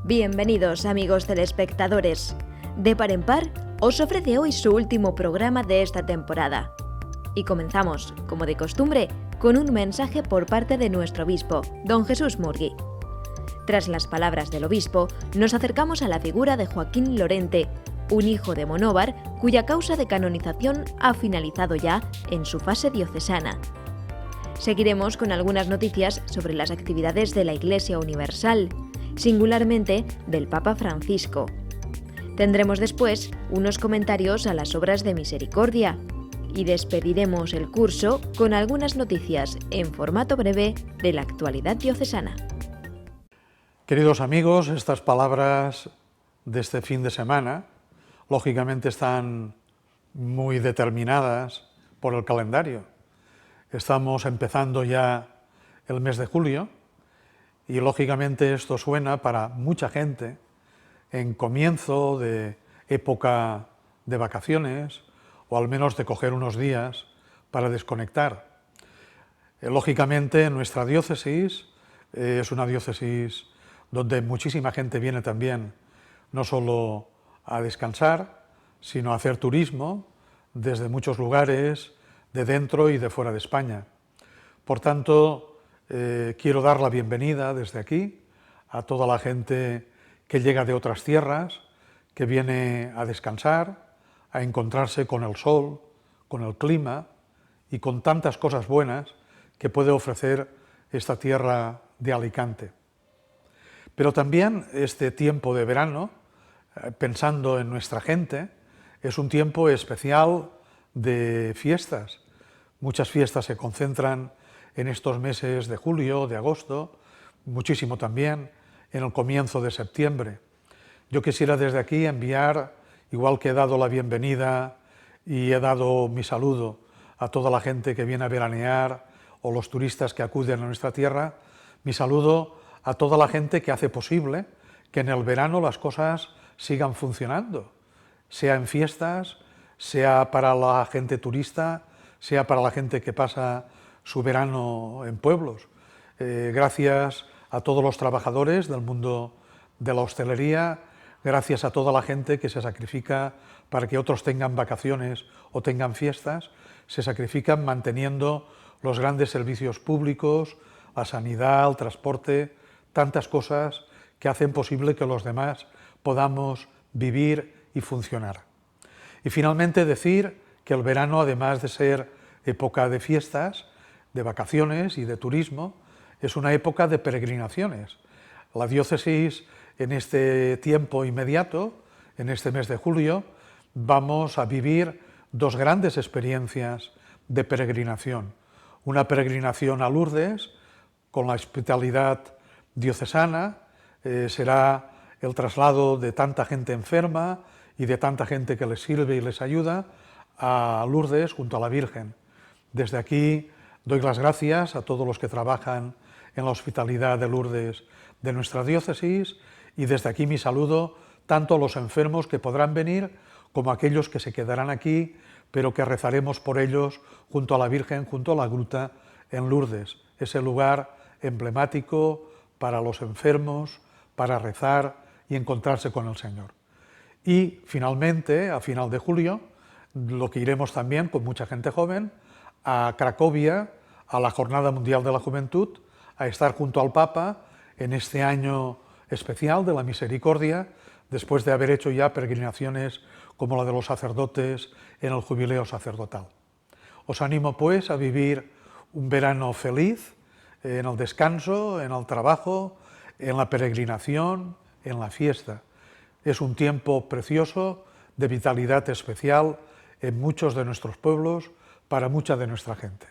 Bienvenidos, amigos telespectadores. De Par en Par os ofrece hoy su último programa de esta temporada. Y comenzamos, como de costumbre, con un mensaje por parte de nuestro obispo, don Jesús Murgui. Tras las palabras del obispo, nos acercamos a la figura de Joaquín Lorente, un hijo de Monóvar cuya causa de canonización ha finalizado ya en su fase diocesana. Seguiremos con algunas noticias sobre las actividades de la Iglesia Universal, singularmente del Papa Francisco. Tendremos después unos comentarios a las obras de misericordia y despediremos el curso con algunas noticias en formato breve de la actualidad diocesana. Queridos amigos, estas palabras de este fin de semana, lógicamente están muy determinadas por el calendario. Estamos empezando ya el mes de julio y lógicamente esto suena para mucha gente en comienzo de época de vacaciones o al menos de coger unos días para desconectar. Lógicamente nuestra diócesis es una diócesis donde muchísima gente viene también no solo a descansar, sino a hacer turismo desde muchos lugares de dentro y de fuera de España. Por tanto, quiero dar la bienvenida desde aquí a toda la gente que llega de otras tierras, que viene a descansar, a encontrarse con el sol, con el clima y con tantas cosas buenas que puede ofrecer esta tierra de Alicante. Pero también este tiempo de verano, pensando en nuestra gente, es un tiempo especial de fiestas. Muchas fiestas se concentran en estos meses de julio, de agosto, muchísimo también en el comienzo de septiembre. Yo quisiera desde aquí enviar, igual que he dado la bienvenida y he dado mi saludo a toda la gente que viene a veranear o los turistas que acuden a nuestra tierra, mi saludo a toda la gente que hace posible que en el verano las cosas sigan funcionando, sea en fiestas, sea para la gente turista, sea para la gente que pasa su verano en pueblos. Gracias a todos los trabajadores del mundo de la hostelería, gracias a toda la gente que se sacrifica para que otros tengan vacaciones o tengan fiestas, se sacrifican manteniendo los grandes servicios públicos, la sanidad, el transporte, tantas cosas que hacen posible que los demás podamos vivir y funcionar. Y finalmente decir que el verano, además de ser época de fiestas, de vacaciones y de turismo, es una época de peregrinaciones. La diócesis en este tiempo inmediato, en este mes de julio, vamos a vivir dos grandes experiencias de peregrinación. Una peregrinación a Lourdes, con la hospitalidad diocesana, será el traslado de tanta gente enferma y de tanta gente que les sirve y les ayuda a Lourdes junto a la Virgen. Desde aquí doy las gracias a todos los que trabajan en la hospitalidad de Lourdes de nuestra diócesis y desde aquí mi saludo tanto a los enfermos que podrán venir como a aquellos que se quedarán aquí, pero que rezaremos por ellos junto a la Virgen, junto a la gruta en Lourdes, ese lugar emblemático para los enfermos, para rezar y encontrarse con el Señor. Y finalmente, a final de julio, lo que iremos también con mucha gente joven, a Cracovia, a la Jornada Mundial de la Juventud, a estar junto al Papa en este año especial de la misericordia, después de haber hecho ya peregrinaciones como la de los sacerdotes en el jubileo sacerdotal. Os animo pues a vivir un verano feliz, en el descanso, en el trabajo, en la peregrinación, en la fiesta. Es un tiempo precioso, de vitalidad especial en muchos de nuestros pueblos, para mucha de nuestra gente.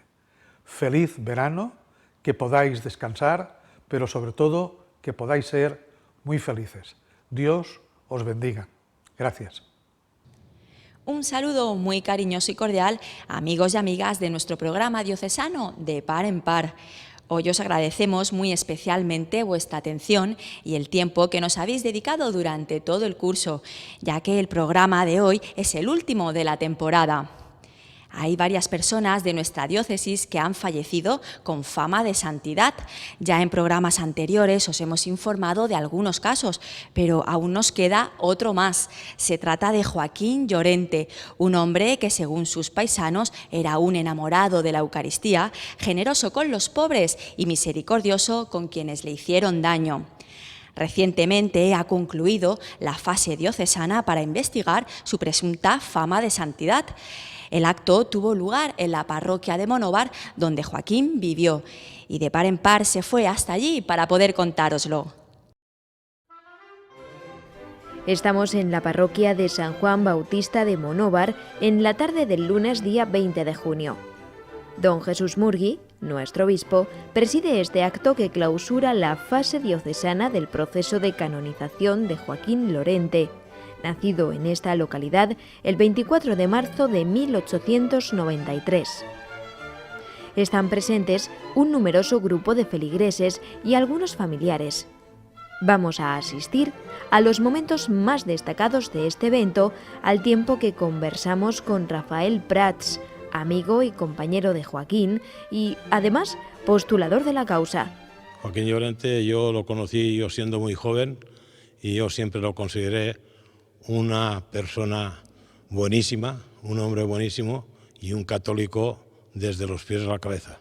Feliz verano, que podáis descansar, pero sobre todo que podáis ser muy felices. Dios os bendiga. Gracias. Un saludo muy cariñoso y cordial, amigos y amigas de nuestro programa diocesano de Par en Par. Hoy os agradecemos muy especialmente vuestra atención y el tiempo que nos habéis dedicado durante todo el curso, ya que el programa de hoy es el último de la temporada. Hay varias personas de nuestra diócesis que han fallecido con fama de santidad. Ya en programas anteriores os hemos informado de algunos casos, pero aún nos queda otro más. Se trata de Joaquín Llorente, un hombre que, según sus paisanos, era un enamorado de la Eucaristía, generoso con los pobres y misericordioso con quienes le hicieron daño. Recientemente ha concluido la fase diocesana para investigar su presunta fama de santidad. El acto tuvo lugar en la parroquia de Monóvar, donde Joaquín vivió, y de par en par se fue hasta allí para poder contároslo. Estamos en la parroquia de San Juan Bautista de Monóvar en la tarde del lunes día 20 de junio. Don Jesús Murgui, nuestro obispo, preside este acto que clausura la fase diocesana del proceso de canonización de Joaquín Llorente, nacido en esta localidad el 24 de marzo de 1893. Están presentes un numeroso grupo de feligreses y algunos familiares. Vamos a asistir a los momentos más destacados de este evento, al tiempo que conversamos con Rafael Prats, amigo y compañero de Joaquín y, además, postulador de la causa. Joaquín Llorente yo lo conocí yo siendo muy joven y yo siempre lo consideré una persona buenísima, un hombre buenísimo y un católico desde los pies a la cabeza,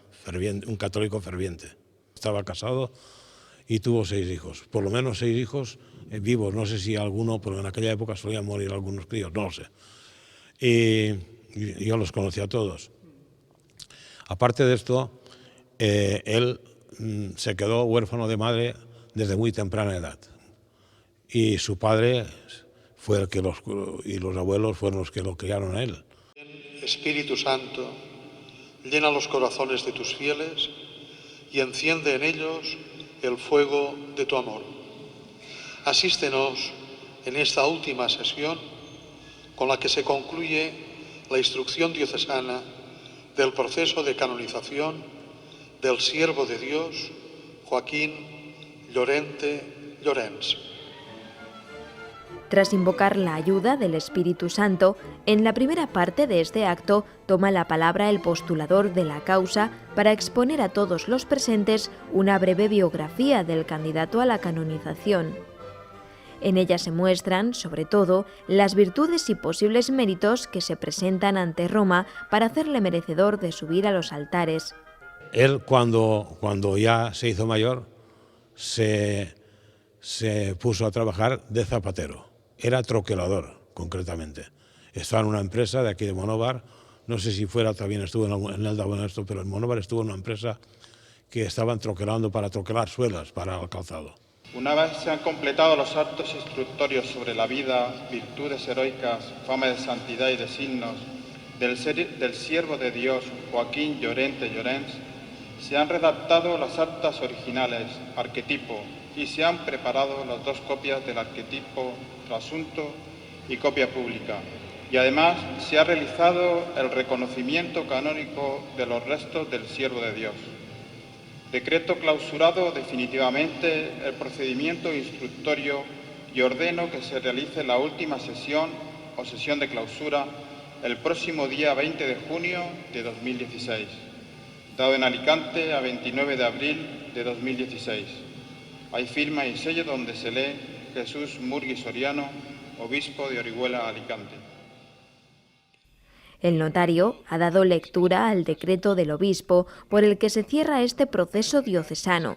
un católico ferviente. Estaba casado y tuvo 6 hijos, por lo menos 6 hijos vivos, no sé si alguno, pero en aquella época solían morir algunos críos, no lo sé. Y yo los conocí a todos. Aparte de esto, él se quedó huérfano de madre desde muy temprana edad y su padre fue el que y los abuelos fueron los que lo criaron a él. Espíritu Santo, llena los corazones de tus fieles y enciende en ellos el fuego de tu amor. Asístenos en esta última sesión con la que se concluye la instrucción diocesana del proceso de canonización del siervo de Dios, Joaquín Llorente Llorens. Tras invocar la ayuda del Espíritu Santo, en la primera parte de este acto toma la palabra el postulador de la causa para exponer a todos los presentes una breve biografía del candidato a la canonización. En ella se muestran, sobre todo, las virtudes y posibles méritos que se presentan ante Roma para hacerle merecedor de subir a los altares. Él, cuando ya se hizo mayor, se puso a trabajar de zapatero. Era troquelador, concretamente. Estaba en una empresa de aquí de Monóvar, no sé si también estuvo en el Buena esto, pero en Monóvar estuvo en una empresa que estaban troquelando para troquelar suelas para el calzado. Una vez se han completado los actos instructorios sobre la vida, virtudes heroicas, fama de santidad y de signos del siervo de Dios Joaquín Llorente Llorens, se han redactado las actas originales, arquetipo, y se han preparado las 2 copias del arquetipo trasunto y copia pública. Y además se ha realizado el reconocimiento canónico de los restos del siervo de Dios. Decreto clausurado definitivamente el procedimiento instructorio y ordeno que se realice la última sesión o sesión de clausura el próximo día 20 de junio de 2016, dado en Alicante a 29 de abril de 2016. Hay firma y sello donde se lee Jesús Murgui Soriano, obispo de Orihuela, Alicante. El notario ha dado lectura al decreto del obispo por el que se cierra este proceso diocesano.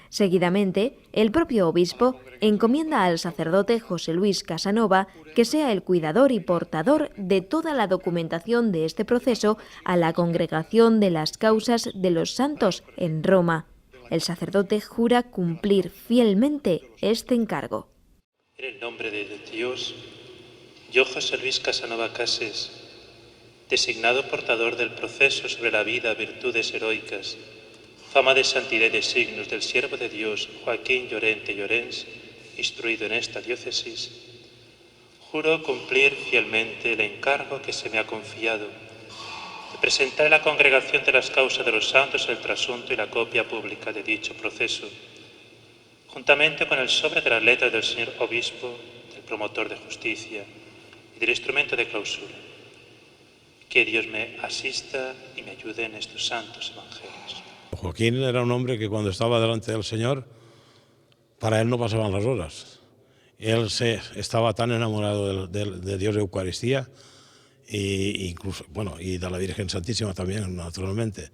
Seguidamente, el propio obispo encomienda al sacerdote José Luis Casanova que sea el cuidador y portador de toda la documentación de este proceso a la Congregación de las Causas de los Santos en Roma. El sacerdote jura cumplir fielmente este encargo. En el nombre de Dios, yo, José Luis Casanova Cases, designado portador del proceso sobre la vida, virtudes heroicas, fama de santidad y de signos del siervo de Dios Joaquín Llorente Llorens, instruido en esta diócesis, juro cumplir fielmente el encargo que se me ha confiado de presentar en la Congregación de las Causas de los Santos el trasunto y la copia pública de dicho proceso, juntamente con el sobre de las letras del señor obispo, del promotor de justicia y del instrumento de clausura. Que Dios me asista y me ayude en estos santos evangelios. Joaquín era un hombre que cuando estaba delante del Señor, para él no pasaban las horas. Él estaba tan enamorado de Dios de Eucaristía y incluso, bueno, y de la Virgen Santísima también, naturalmente,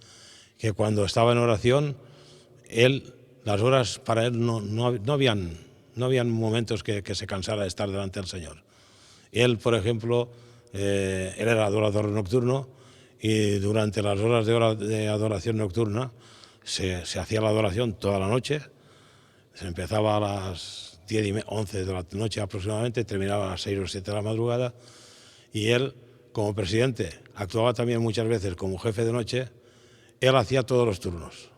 que cuando estaba en oración, las horas para él no habían momentos que se cansara de estar delante del Señor. Él, por ejemplo, él era adorador nocturno y durante las horas de adoración nocturna se hacía la adoración toda la noche. Se empezaba a las 11 de la noche aproximadamente, terminaba a las 6 o 7 de la madrugada, y él, como presidente, actuaba también muchas veces como jefe de noche. Él hacía todos los turnos.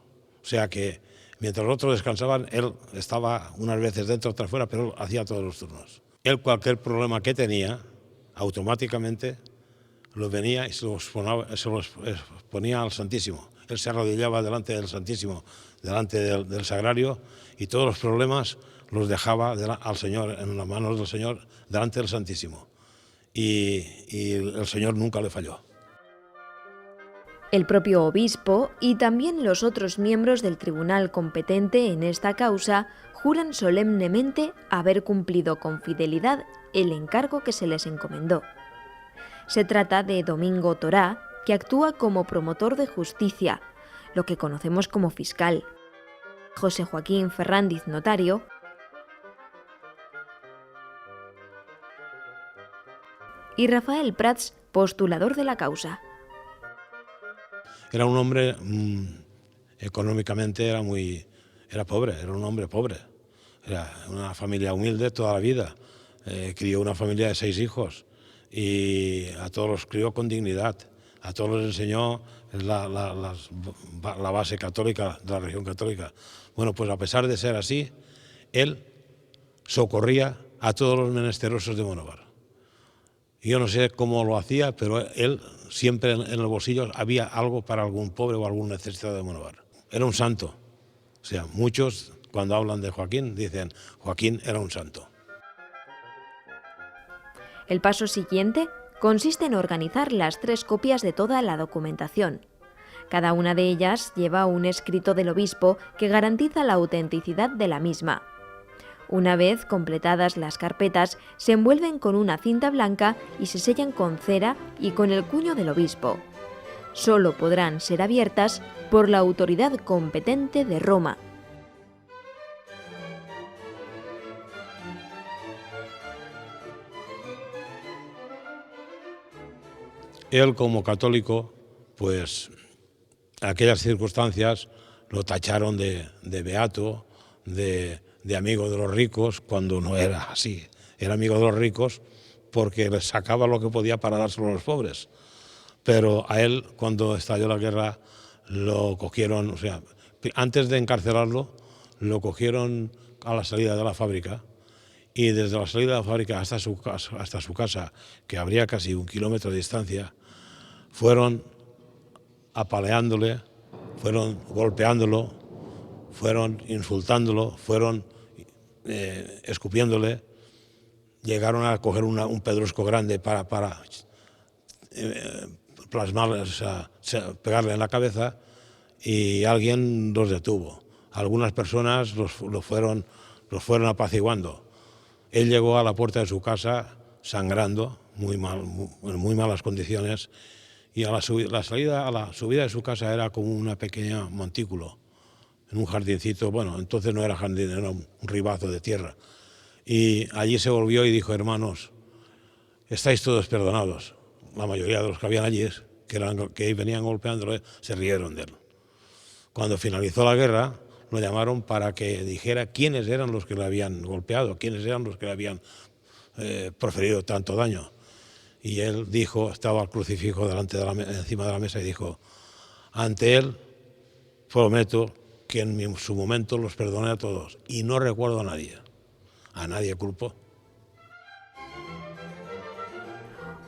O sea que mientras los otros descansaban, él estaba unas veces dentro, otras fuera, pero él hacía todos los turnos. Él, cualquier problema que tenía, automáticamente lo venía y se los ponía al Santísimo. Él se arrodillaba delante del Santísimo, delante del Sagrario, y todos los problemas los dejaba al Señor, en las manos del Señor, delante del Santísimo. Y el Señor nunca le falló. El propio obispo y también los otros miembros del tribunal competente en esta causa juran solemnemente haber cumplido con fidelidad el encargo que se les encomendó. Se trata de Domingo Torá, que actúa como promotor de justicia, lo que conocemos como fiscal, José Joaquín Ferrandiz, notario, y Rafael Prats, postulador de la causa. Era un hombre, económicamente era pobre, era un hombre pobre. Era una familia humilde toda la vida. Crió una familia de 6 hijos y a todos los crió con dignidad. A todos les enseñó la base católica de la religión católica. Bueno, pues a pesar de ser así, él socorría a todos los menesterosos de Monóvar. Yo no sé cómo lo hacía, pero él siempre en el bolsillo había algo para algún pobre o algún necesitado de Monóvar. Era un santo. O sea, muchos cuando hablan de Joaquín dicen, Joaquín era un santo. El paso siguiente consiste en organizar las 3 copias de toda la documentación. Cada una de ellas lleva un escrito del obispo que garantiza la autenticidad de la misma. Una vez completadas las carpetas, se envuelven con una cinta blanca y se sellan con cera y con el cuño del obispo. Solo podrán ser abiertas por la autoridad competente de Roma. Él, como católico, pues en aquellas circunstancias lo tacharon de beato, de amigo de los ricos, cuando no era así. Era amigo de los ricos porque les sacaba lo que podía para dárselo a los pobres. Pero a él, cuando estalló la guerra, lo cogieron, o sea, antes de encarcelarlo, lo cogieron a la salida de la fábrica, y desde la salida de la fábrica hasta su casa, que habría casi 1 kilómetro de distancia, fueron apaleándole, fueron golpeándolo, fueron insultándolo, fueron escupiéndole, llegaron a coger un pedrusco grande para plasmarle, o sea, pegarle en la cabeza, y alguien los detuvo. Algunas personas los fueron apaciguando. Él llegó a la puerta de su casa sangrando, en muy malas condiciones, y la subida de su casa era como una pequeña montículo, en un jardincito. Bueno, entonces no era jardín, era un ribazo de tierra. Y allí se volvió y dijo, hermanos, estáis todos perdonados. La mayoría de los que habían allí, que venían golpeándolo, se rieron de él. Cuando finalizó la guerra, lo llamaron para que dijera quiénes eran los que le habían golpeado, quiénes eran los que le habían proferido tanto daño. Y él dijo, estaba el crucifijo encima de la mesa, y dijo, ante él prometo que en su momento los perdoné a todos y no recuerdo a nadie culpó.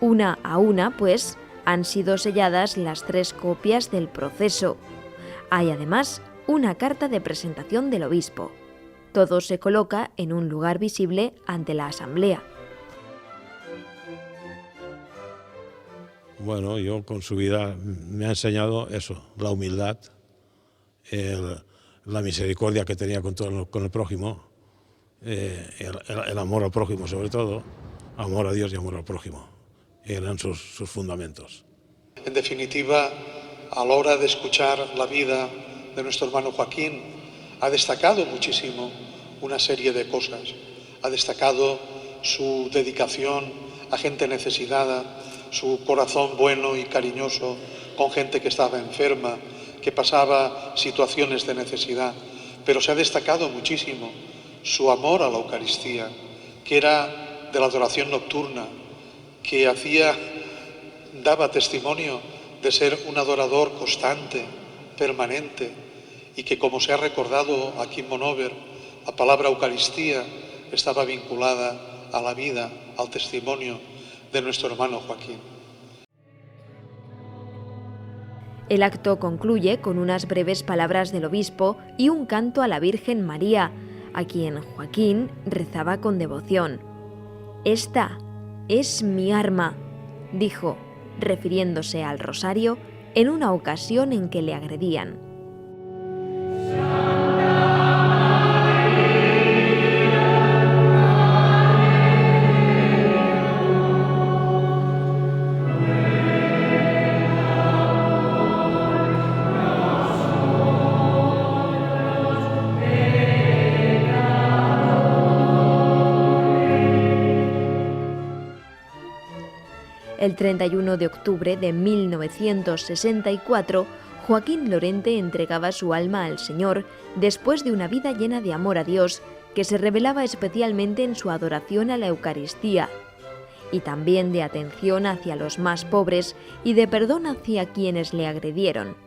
Una a una, pues, han sido selladas las 3 copias del proceso. Hay además una carta de presentación del obispo. Todo se coloca en un lugar visible ante la asamblea. Bueno, yo con su vida me ha enseñado eso, la humildad, la misericordia que tenía con el prójimo, el amor al prójimo sobre todo, amor a Dios y amor al prójimo. Eran sus fundamentos. En definitiva, a la hora de escuchar la vida de nuestro hermano Joaquín, ha destacado muchísimo una serie de cosas. Ha destacado su dedicación a gente necesitada, su corazón bueno y cariñoso con gente que estaba enferma, que pasaba situaciones de necesidad. Pero se ha destacado muchísimo su amor a la Eucaristía, que era de la adoración nocturna, que daba testimonio de ser un adorador constante, permanente, y que, como se ha recordado aquí en Monóver, la palabra Eucaristía estaba vinculada a la vida, al testimonio de nuestro hermano Joaquín. El acto concluye con unas breves palabras del obispo y un canto a la Virgen María, a quien Joaquín rezaba con devoción. «Esta es mi arma», dijo, refiriéndose al rosario en una ocasión en que le agredían. El 31 de octubre de 1964, Joaquín Lorente entregaba su alma al Señor después de una vida llena de amor a Dios, que se revelaba especialmente en su adoración a la Eucaristía, y también de atención hacia los más pobres y de perdón hacia quienes le agredieron.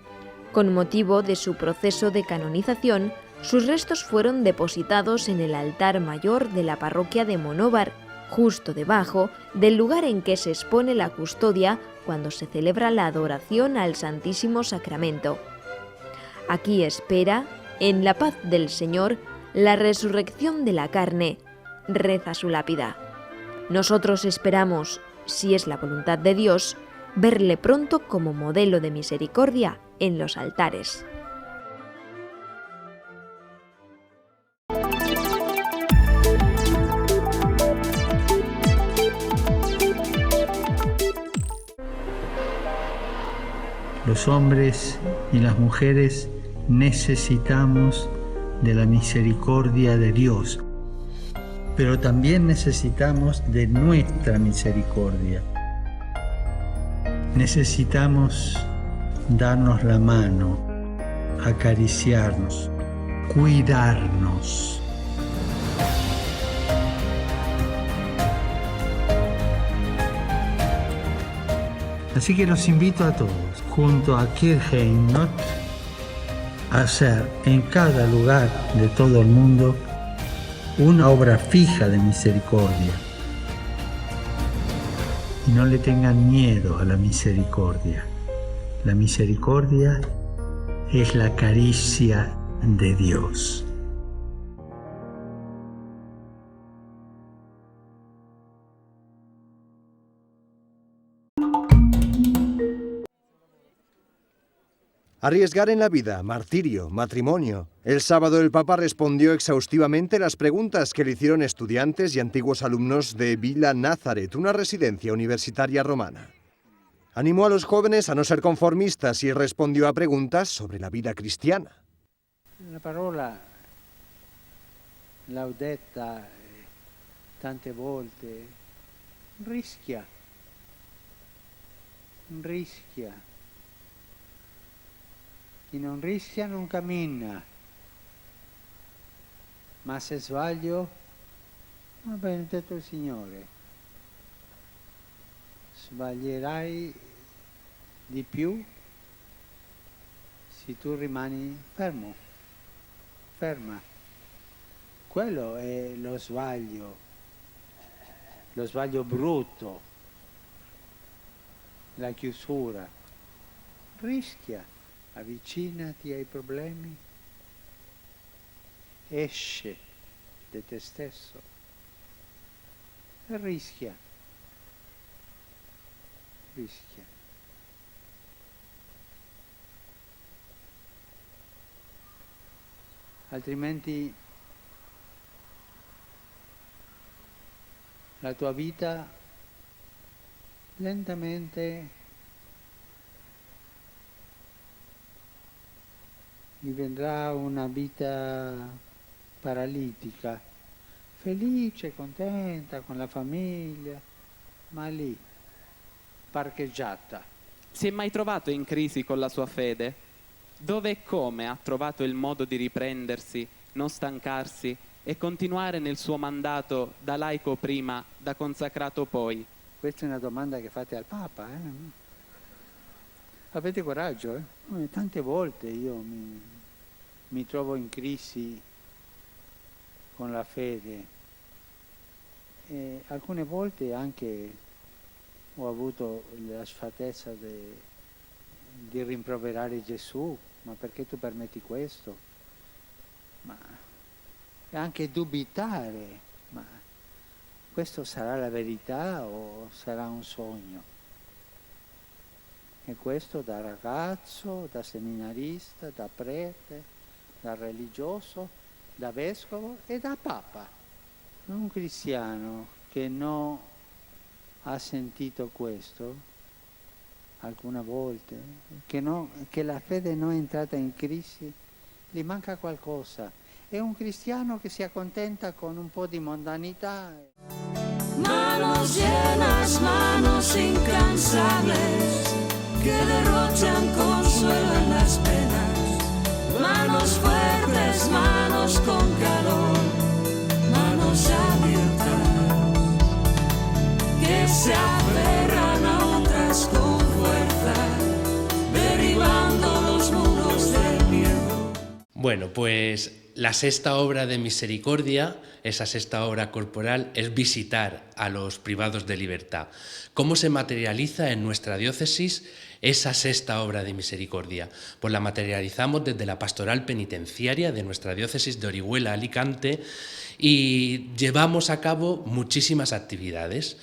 Con motivo de su proceso de canonización, sus restos fueron depositados en el altar mayor de la parroquia de Monóvar, justo debajo del lugar en que se expone la custodia cuando se celebra la adoración al Santísimo Sacramento. Aquí espera, en la paz del Señor, la resurrección de la carne, reza su lápida. Nosotros esperamos, si es la voluntad de Dios, verle pronto como modelo de misericordia en los altares. Los hombres y las mujeres necesitamos de la misericordia de Dios, pero también necesitamos de nuestra misericordia. Necesitamos darnos la mano, acariciarnos, cuidarnos. Así que los invito a todos, junto a Kirchheinrich, a hacer en cada lugar de todo el mundo una obra fija de misericordia. Y no le tengan miedo a la misericordia. La misericordia es la caricia de Dios. Arriesgar en la vida, martirio, matrimonio. El sábado el Papa respondió exhaustivamente las preguntas que le hicieron estudiantes y antiguos alumnos de Villa Nazareth, una residencia universitaria romana. Animó a los jóvenes a no ser conformistas y respondió a preguntas sobre la vida cristiana. La parola l'ho detta tante volte, rischia. Chi non rischia non cammina, ma se sbaglio, va benedetto il Signore, sbaglierai di più se tu rimani ferma. Quello è lo sbaglio brutto, la chiusura. Rischia. Avvicinati ai problemi, esce da te stesso e rischia. altrimenti la tua vita lentamente diventerà una vita paralitica, felice, contenta con la famiglia, ma lì, parcheggiata. Si è mai trovato in crisi con la sua fede? Dove e come ha trovato il modo di riprendersi, non stancarsi e continuare nel suo mandato da laico prima, da consacrato poi? Questa è una domanda che fate al Papa. Avete coraggio, Tante volte io mi trovo in crisi con la fede e alcune volte anche ho avuto la sfatezza di rimproverare Gesù, ma perché tu permetti questo? E anche dubitare, ma questo sarà la verità o sarà un sogno? E questo da ragazzo, da seminarista, da prete, da religioso, da vescovo e da papa. Un cristiano che non ha sentito questo alcune volte, che la fede non è entrata in crisi, gli manca qualcosa. È un cristiano che si accontenta con un po' di mondanità. Manos llenas, manos incansables, que derrochan consuelo en las penas, manos fuertes, manos con calor, manos abiertas, que se aferran a otras con fuerza, derribando los muros del miedo. Bueno, pues la sexta obra de misericordia, esa sexta obra corporal, es visitar a los privados de libertad. ¿Cómo se materializa en nuestra diócesis esa sexta obra de misericordia? Pues la materializamos desde la pastoral penitenciaria de nuestra diócesis de Orihuela, Alicante, y llevamos a cabo muchísimas actividades.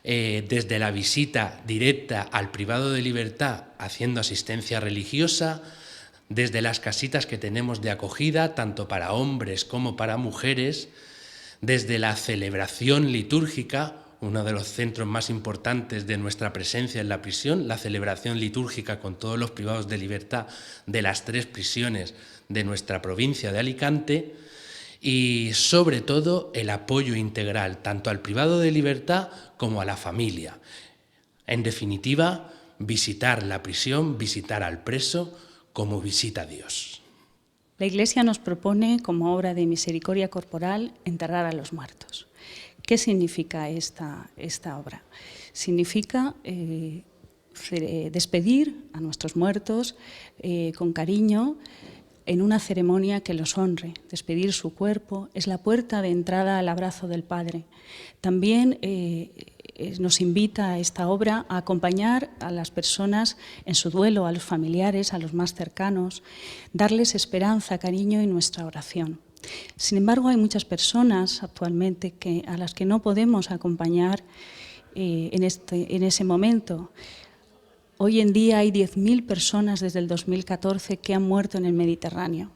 Desde la visita directa al privado de libertad haciendo asistencia religiosa, desde las casitas que tenemos de acogida, tanto para hombres como para mujeres, desde la celebración litúrgica, uno de los centros más importantes de nuestra presencia en la prisión, la celebración litúrgica con todos los privados de libertad de las 3 prisiones de nuestra provincia de Alicante, y sobre todo el apoyo integral tanto al privado de libertad como a la familia. En definitiva, visitar la prisión, visitar al preso, como visita a Dios. La Iglesia nos propone, como obra de misericordia corporal, enterrar a los muertos. ¿Qué significa esta obra? Significa despedir a nuestros muertos con cariño en una ceremonia que los honre. Despedir su cuerpo es la puerta de entrada al abrazo del Padre. También nos invita a esta obra a acompañar a las personas en su duelo, a los familiares, a los más cercanos, darles esperanza, cariño y nuestra oración. Sin embargo, hay muchas personas actualmente a las que no podemos acompañar en ese momento. Hoy en día hay 10.000 personas desde el 2014 que han muerto en el Mediterráneo.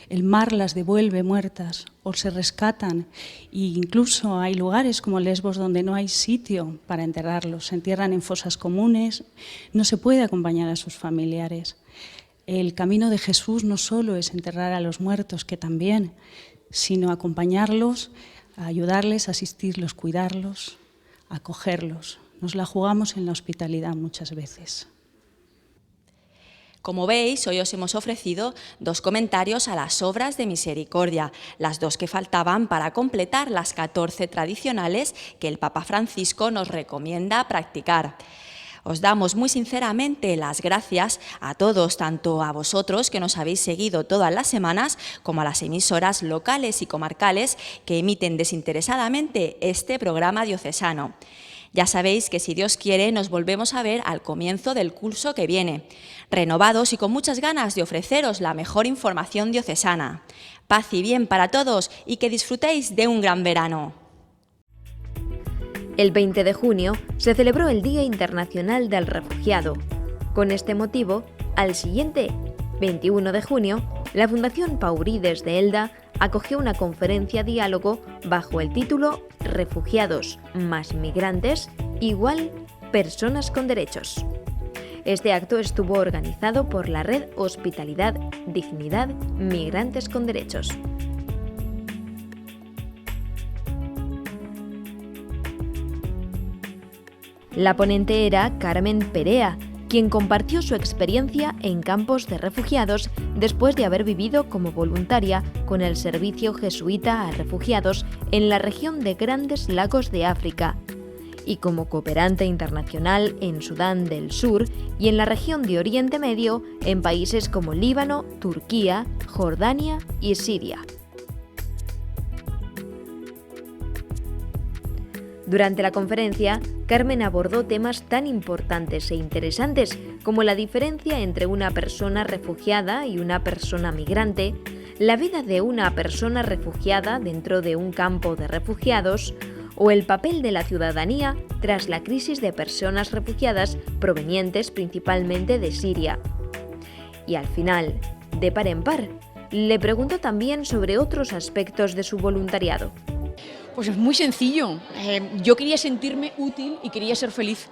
El mar las devuelve muertas o se rescatan e incluso hay lugares como Lesbos donde no hay sitio para enterrarlos. Se entierran en fosas comunes, no se puede acompañar a sus familiares. El camino de Jesús no solo es enterrar a los muertos, que también, sino acompañarlos, ayudarles, asistirlos, cuidarlos, acogerlos. Nos la jugamos en la hospitalidad muchas veces. Como veis, hoy os hemos ofrecido 2 comentarios a las obras de misericordia, las 2 que faltaban para completar las 14 tradicionales que el Papa Francisco nos recomienda practicar. Os damos muy sinceramente las gracias a todos, tanto a vosotros que nos habéis seguido todas las semanas, como a las emisoras locales y comarcales que emiten desinteresadamente este programa diocesano. Ya sabéis que si Dios quiere nos volvemos a ver al comienzo del curso que viene, renovados y con muchas ganas de ofreceros la mejor información diocesana. Paz y bien para todos y que disfrutéis de un gran verano. El 20 de junio se celebró el Día Internacional del Refugiado. Con este motivo, al siguiente 21 de junio la Fundación Paurides de Elda acogió una conferencia diálogo bajo el título Refugiados más migrantes igual personas con derechos. Este acto estuvo organizado por la red Hospitalidad, Dignidad, Migrantes con Derechos. La ponente era Carmen Perea, quien compartió su experiencia en campos de refugiados después de haber vivido como voluntaria con el Servicio Jesuita a Refugiados en la región de Grandes Lagos de África y como cooperante internacional en Sudán del Sur y en la región de Oriente Medio en países como Líbano, Turquía, Jordania y Siria. Durante la conferencia, Carmen abordó temas tan importantes e interesantes como la diferencia entre una persona refugiada y una persona migrante, la vida de una persona refugiada dentro de un campo de refugiados, o el papel de la ciudadanía tras la crisis de personas refugiadas provenientes principalmente de Siria. Y al final, de par en par, le preguntó también sobre otros aspectos de su voluntariado. Pues es muy sencillo. Yo quería sentirme útil y quería ser feliz.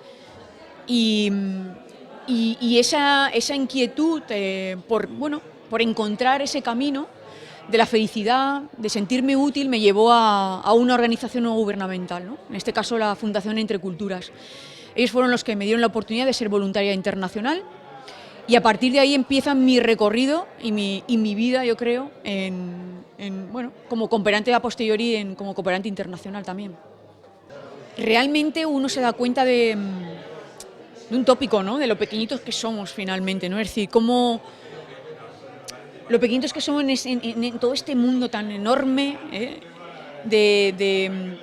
Y esa inquietud por encontrar ese camino de la felicidad, de sentirme útil, me llevó a una organización no gubernamental, ¿no? En este caso la Fundación Entre Culturas. Ellos fueron los que me dieron la oportunidad de ser voluntaria internacional y a partir de ahí empieza mi recorrido y mi vida, yo creo, como cooperante a posteriori, como cooperante internacional también. Realmente uno se da cuenta de un tópico, ¿no? De lo pequeñitos que somos finalmente, ¿no? Es decir, cómo lo pequeñitos que somos en todo este mundo tan enorme, de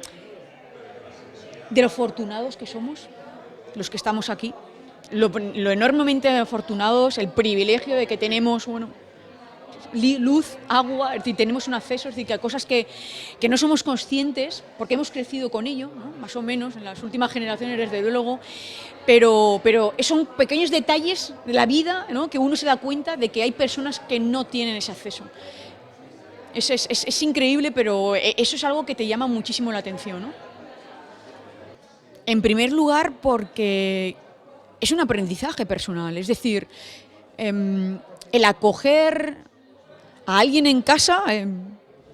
lo afortunados que somos, los que estamos aquí, lo enormemente afortunados, el privilegio de que tenemos luz, agua, es decir, tenemos un acceso, es decir, que a cosas que no somos conscientes, porque hemos crecido con ello, ¿no? Más o menos, en las últimas generaciones desde luego, pero son pequeños detalles de la vida, ¿no? Que uno se da cuenta de que hay personas que no tienen ese acceso. Es increíble, pero eso es algo que te llama muchísimo la atención, ¿no? En primer lugar, porque es un aprendizaje personal, es decir, el acoger a alguien en casa,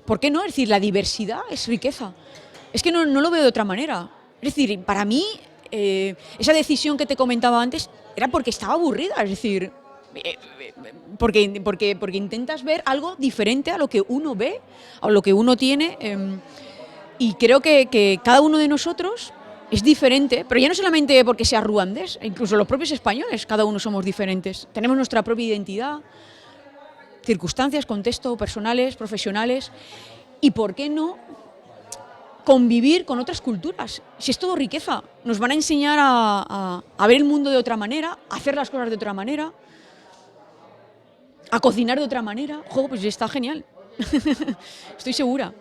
¿por qué no? Es decir, la diversidad es riqueza. Es que no lo veo de otra manera. Es decir, para mí, esa decisión que te comentaba antes era porque estaba aburrida, es decir, porque intentas ver algo diferente a lo que uno ve, a lo que uno tiene, y creo que cada uno de nosotros es diferente, pero ya no solamente porque sea ruandés, incluso los propios españoles, cada uno somos diferentes, tenemos nuestra propia identidad, circunstancias, contexto, personales, profesionales, y por qué no convivir con otras culturas. Si es todo riqueza, nos van a enseñar a ver el mundo de otra manera, a hacer las cosas de otra manera, a cocinar de otra manera. Pues está genial, estoy segura.